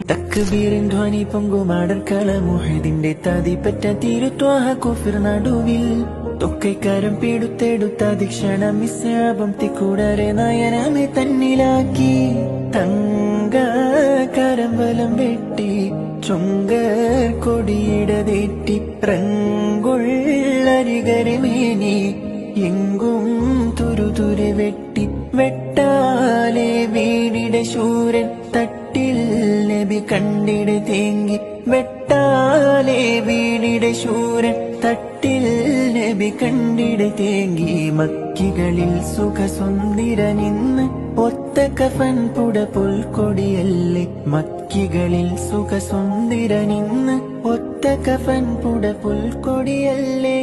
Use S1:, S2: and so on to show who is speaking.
S1: തക്ബീറിൻ ധ്വനി പൊങ്കുമാടർക്കള മുഹദിന്റെ തതിപ്പറ്റ തിരുത്വാഹ കുഫിർ നടുവിൽ തൊക്കൈക്കാരം പീടുത്തെടുത്ത ദീക്ഷണം മിസ്സാപം തിക്കൂടരെ നയനമെ തന്നിലാക്കി തങ്ക കരമ്പലം വെട്ടി ചുങ്കർ കൊടിയിടതേറ്റി പ്രങ്കുള്ളരികരമേനി എങ്കും തുരുതുരെ വെട്ടി വെട്ടാലെ വീടിടെ ശൂരൻ തട്ടിൽ നബി കണ്ടിടെ തേങ്ങി വെട്ടാലെ വീടിടെ ശൂരൻ തട്ടിൽ നബി കണ്ടിടെ തേങ്ങി മക്കികളിൽ സുഖസുന്ദരനിന്ന് ഒത്ത കഫൻ പുട പുൽക്കൊടിയല്ലേ മക്കികളിൽ സുഖസുന്ദരനിന്ന് ഒത്ത കഫൻ പുട പുൽക്കൊടിയല്ലേ